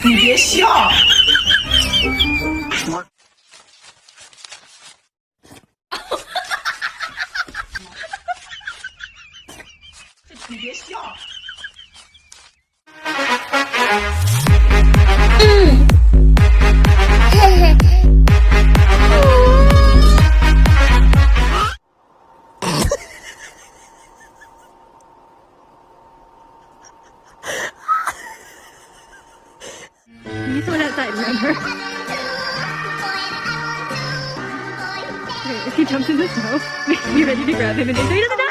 你别笑。你别笑。You just went outside, remember? Okay, if he jumps in the snow, be ready to grab him and then so he doesn't die!